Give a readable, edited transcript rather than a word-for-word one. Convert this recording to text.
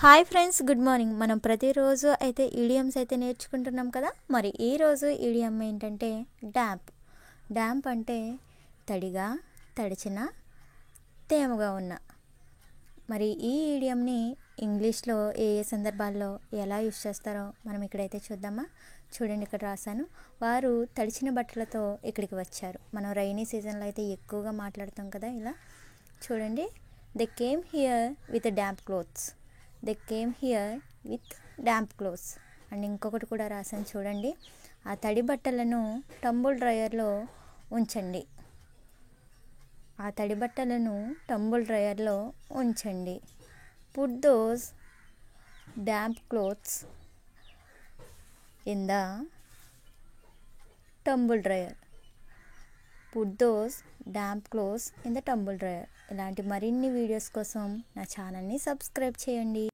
Hi friends, good morning. మనం ప్రతిరోజు అయితే ఈడియమ్స్ అయితే నేర్చుకుంటున్నాం కదా. మరి ఈరోజు ఈడియం ఏంటంటే డ్యాంప్. డ్యాంప్ అంటే తడిగా, తడిచిన, తేమగా ఉన్న. మరి ఈ ఈడియంని ఇంగ్లీష్లో ఏ ఏ సందర్భాల్లో ఎలా యూస్ చేస్తారో మనం ఇక్కడైతే చూద్దామా. చూడండి, ఇక్కడ రాశాను. వారు తడిచిన బట్టలతో ఇక్కడికి వచ్చారు. మనం రైనీ సీజన్లో అయితే ఎక్కువగా మాట్లాడతాం కదా ఇలా. చూడండి, they came here with damp clothes. They came here with damp clothes. And ఇంకొకటి కూడా రాశాను చూడండి, ఆ తడి బట్టలను టంబుల్ డ్రయర్లో ఉంచండి. ఆ తడి బట్టలను టంబుల్ డ్రయర్లో ఉంచండి. Put those damp clothes in the tumble dryer. Put those damp clothes in the tumble dryer. ఇలాంటి మరిన్ని వీడియోస్ కోసం నా ఛానల్ని సబ్స్క్రైబ్ చేయండి.